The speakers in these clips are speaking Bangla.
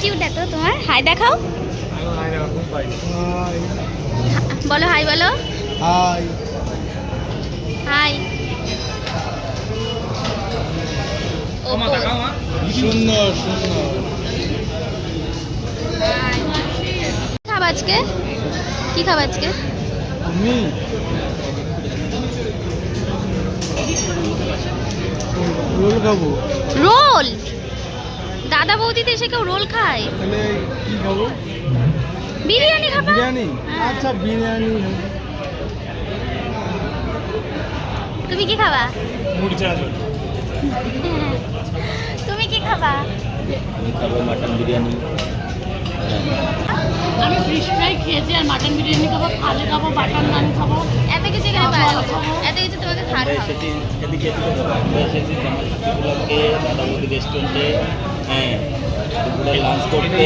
অ্যাটিটিউড এত তোমার। হাই দেখাও, বলো হাই, বলো হাই। হাই। সুন্দর সুন্দর। খাবো আজকে, কি খাবো আজকে? আমি রোল খাবো। রোল? দাদা বৌদিতে এসে কেউ রোল খায়? তাহলে কি খাবো? বিরিয়ানি খাবা? বিরিয়ানি? হ্যাঁ। আচ্ছা বিরিয়ানি। তুমি কি খাবা? মুড়ি চানাচুর। তুমি কি খাবা? আমি খাবো মাটন বিরিয়ানি। আমি ফিশ ফ্রাই খেয়েছি আর মাটন বিরিয়ানি খাবো, থালি খাবো, বাটার নান খাবো। এত কিছু এখানে পাওয়া যাবে? এত কিছু তোমাকে আমরা খাওয়া এসেছি এদিকে আমরা এসেছি জামালপুরকে দাদা বৌদি রেস্টুরেন্টে। হ্যাঁ, দুপুরে লাঞ্চ করতে।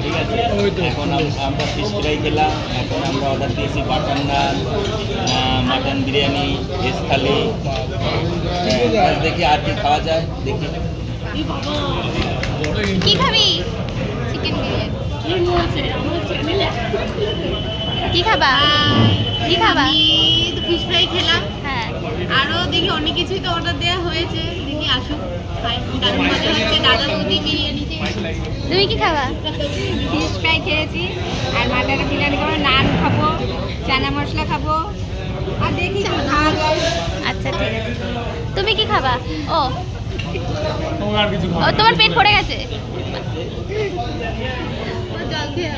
ঠিক আছে, এখন আমরা ফিশ ফ্রাই খেলাম। এখন আমরা অর্ডার দিয়েছি বাটার নান, মাটন বিরিয়ানি, ভেজ থালি। হ্যাঁ, দেখি আর কি খাওয়া যায় দেখি। কি খাবি? চিকেন বিরিয়ানি। কি হয়েছে আমার চ্যানেলে? কি খাবা? কি খাবা? ফিশ ফ্রাই খেলাম, হ্যাঁ, আরো দেখি অনেক কিছুই তো অর্ডার দেওয়া হয়েছে, দেখি আসুক খাই। দারুণ মজা হচ্ছে দাদা বৌদি বিরিয়ানিতে। তুমি কি খাবা? ফিশ ফ্রাই খেয়েছি আর মাটন বিরিয়ানি খাবো, নান খাবো, চানা মশলা খাবো, আর দেখি কি খাওয়া যায়। আচ্ছা ঠিক আছে। তুমি কি খাবা? ও আর কিছু ও, তোমার পেট ভরে গেছে। জল খেয়ে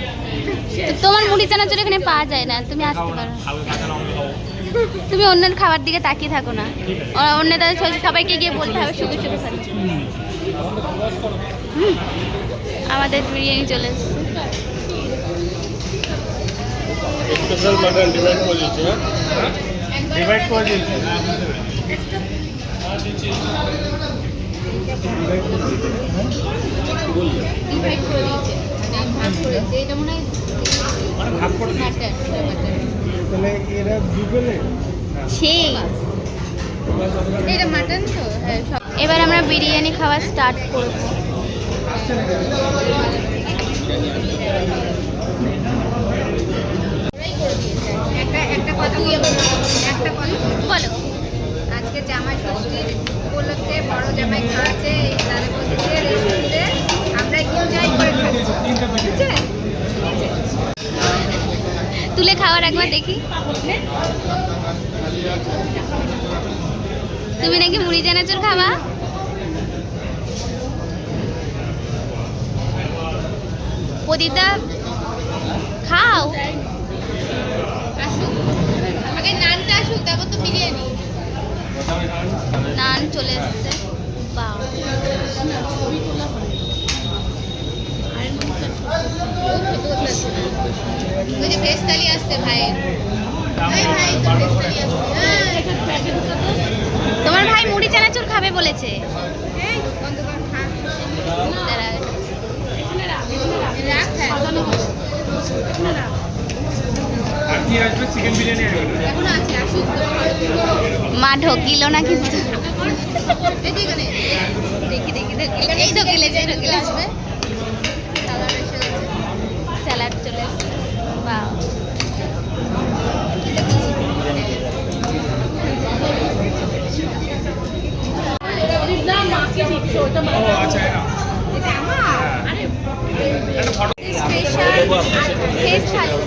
তোমার মুড়ি চানাচুর এখানে পাওয়া যায় না, তুমি আসতে পারো। তুমি অন্যের খাবার দিকে তাকিয়ে থাকো না, অন্য সবাইকে গিয়ে বলতে হবে শুধু শুধু খাচ্ছি। আমাদের বিরিয়ানি চলে এসছে। স্পেশাল মাটন ডিভাইড করে দিয়েছি। হ্যাঁ ডিভাইড করে দিয়েছি। ডিভাইড করে দিয়েছে, মানে ভাগ করেছে। এটা মনে হয় ভাগ করে দিয়েছি। তাহলে এরা দুবেলে সেই এটা মাটন তো, হ্যাঁ সব। এবার আমরা বিরিয়ানি খাওয়া স্টার্ট করব। একটা কথা একটা কথা বলো। আজকে জামাই ষষ্ঠীর উপলক্ষে বড় জামাই খাওয়াচ্ছে এই দাদা বৌদিতে রেস্টুরেন্টে। আমরা এনজয় করে খাচ্ছি, ঠিক আছে? তুলে খাওয়ার একবার দেখি। তুমি নাকি মুড়ি চানাচুর খাবা? প্রদীপদা খাও। আসুক, আগে নানটা আসুক, তারপর তো বিরিয়ানি। নান চলে এসছে। বাহ, ওই যে ভেজ থালি আসছে ভাইয়ের। ভাই ভাই তো ভেজ থালি আসছে। তোমার ভাই মুড়ি চানাচুর খাবে বলেছে। এই বন্ধ কর, খা। দাঁড়া। রাখ, হ্যাঁ। আর কি আসবে? চিকেন বিরিয়ানি আসবে। এখনো আছে, আসুক। মা ঢকিল না কিন্তু। এদিকে নে। দেখি দেখি এই ঢকিলেছে, এই ঢকিলেছে। সালাড এসে গেছে। স্যালাড চলে এসছে। বাহ, ও আচ্ছা এটা এটা আমার? একটা ফটো। স্পেশাল ভেজ থালি।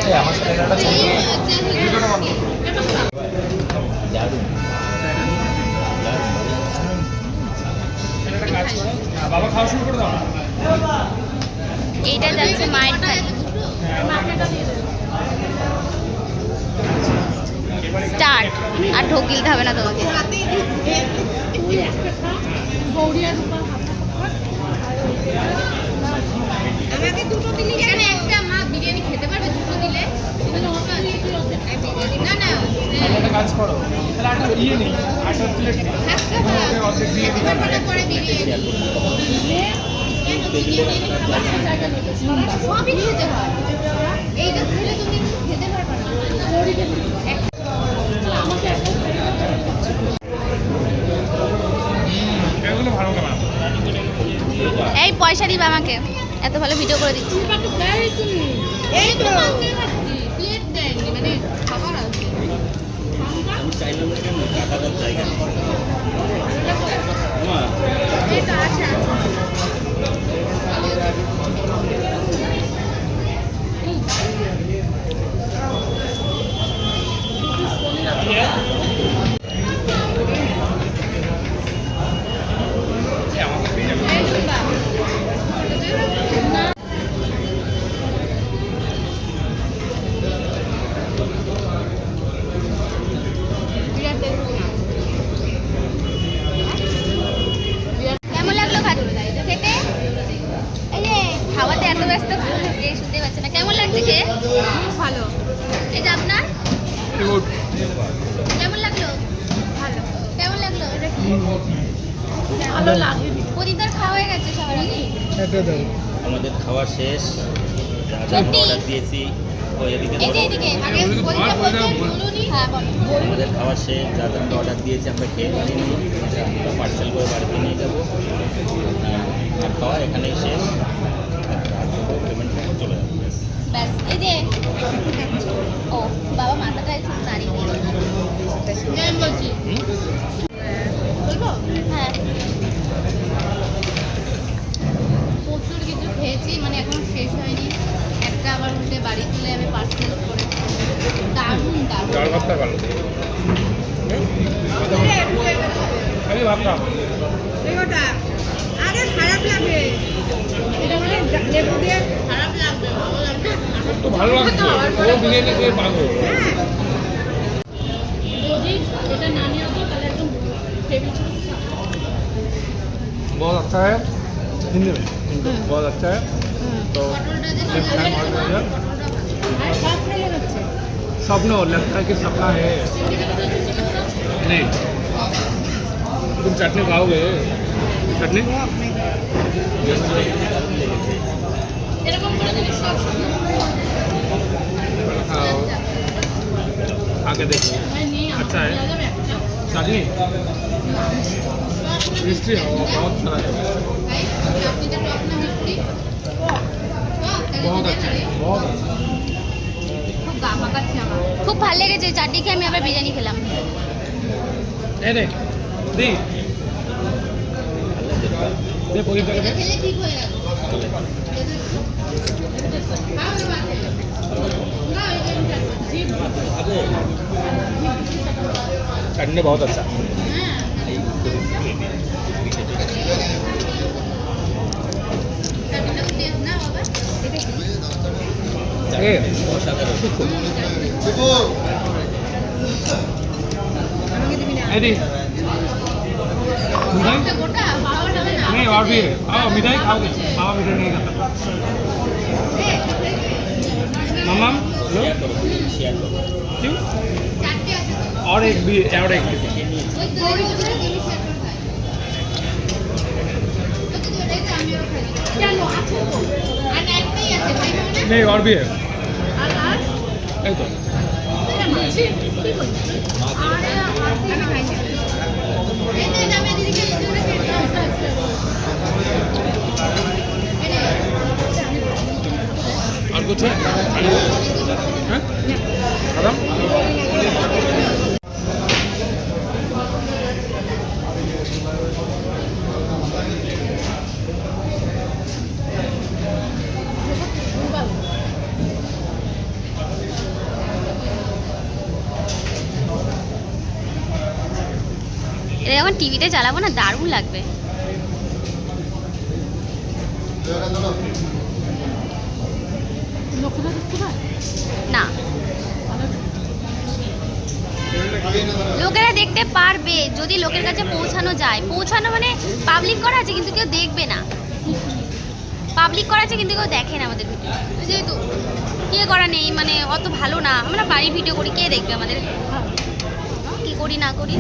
এই আমার সাথে একটা ছবি দারুণ। একটা কাজ করো, বাবা খাওয়া শুরু করে দাও না। এইটা যাচ্ছে মায়ের থালি। স্টার্ট। আর ঢকিলতে হবে না তোমাকে। আমাকে দুটো দিলি, এখানে একটা মা বিরিয়ানি খেতে পারবে দুটো দিলে? না না, একটা কাজ করো, তাহলে একটা দিয়ে নিই, একটা প্লেট অর্ধেক দিয়ে দিই। পরে বিরিয়ানি সবই খেতে হয়। এইটা খেলে তুমি খেতে পারবে না। এগুলো ভালো কেনা। পয়সা দিবা আমাকে, এত ভালো ভিডিও করে দিচ্ছি। এই তো আমি চাইলাম না কেন কাটার জায়গা নেই। মা, এই তো আছে। কেমন লাগলো খেতে? এই যে খাওয়াতে এত ব্যস্ত কে শুনতে পাচ্ছে না। কেমন লাগছে কে? ভালো এই যে আপনার কেমন লাগলো? ভালো কেমন লাগলো? ভালো লাগেনি। প্রদীপদার খাওয়া হয়ে গেছে সবার আগে। আমাদের খাওয়া শেষ, যা যা সত্যি? অর্ডার দিয়েছি ওই এদিকে এই যে ধরো। এদিকে আগে প্রদীপদা বলছেন, হ্যাঁ বলো। আমাদের খাওয়া শেষ, যা যা আমরা অর্ডার দিয়েছি আমরা খেয়ে বাড়ি নিই, আমরা পার্সেল করে বাড়িতে নিয়ে যাবো। আর খাওয়া এখানেই শেষ, পেমেন্ট চলে যাবে। ব্যাস এই যে ও বাবা মাথাটা একটু নাড়িয়ে দিল। বলছি বলবো? হ্যাঁ প্রচুর কিছু খেয়েছি, মানে এখন শেষ হয়নি। একটা আবার উঠে বাড়ি তুলে আমি পার্সেল করে দারুণ দারুণ। ডাল ভাতটা ভালো। আমি ভাবতাম এগোটা আরে খারাপ লাগে এটা মানে লেবু দিয়ে খারাপ লাগবে, ভালো লাগবে। তো ভালো লাগছে, ও বিরিয়ানি খেয়ে পাগল। যদি এটা না নিয়ে আসো তাহলে একদম টেবিল बहुत अच्छा है, हिंदी में बहुत अच्छा है। तो नेक्स्ट टाइम और जाएगा। सपना लगता है कि सपना है नहीं। तुम चटनी खाओगे? चटनी এরকম করে যদি সব खाओ, आगे देखो। নিয়ে अच्छा है चटनी, टेस्टी है, बहुत सारा है, চাটনিটা টক না মিষ্টি, बहुत अच्छा है, बहुत अच्छा। খুব গা মাখাচ্ছে আমার। খুব ভালো লেগেছে চাটনি খেয়ে, আমি আবার বিরিয়ানি খেলাম। नहीं नहीं दी दे पूरी এটা करके খেলে ঠিক হয়ে যাবে। খাও না বাতে। না এই যে জিভ चटनी बहुत अच्छा। হ্যাঁ চাটনিটা টেস্ট না বাবা। ए दी मिठाई এটা গোটা বাবা যাবে না। नहीं और भी है, आओ मिठाई खाओगे? बाबा मिठाई नहीं खाता। मामा लो শেয়ার করো। क्यों? চারটে আছে তো। और एक भी और एक भी। ওই তো ওই করে তুমি শেয়ার করে খাই। ওই তো ওটাই তো আমিও খাই। কেন আছে তো? আর একটাই আছে ভাই মানে। नहीं और भी है, আর আর এই তো এটা মাছি কি করছিস? আরে আমি খাই না। এই যে আমি দিদিকে এই জন্য খেতে আসছে। और कुछ है? हैं? खत्म? এটা যখন টিভিতে চালাবো না দারুণ লাগবে। লোকটা দেখতে পায়? না লোকেরা দেখতে পারবে যদি লোকের কাছে পৌঁছানো যায়। পৌঁছানো মানে পাবলিক করা আছে কিন্তু কেউ দেখবে না, পাবলিক করা আছে কিন্তু কেউ দেখে না আমাদের ভিডিও, যেহেতু কে করা নেই, মানে অত ভালো না। আমরা বাড়ির ভিডিও করি, কে দেখবে আমাদের কি করি না করি।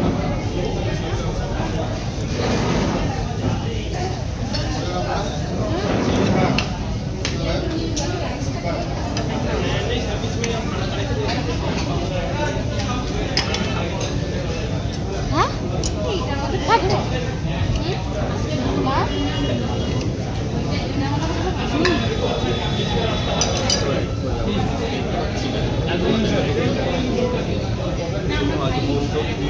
হ্যাঁ থাকবো। সবজি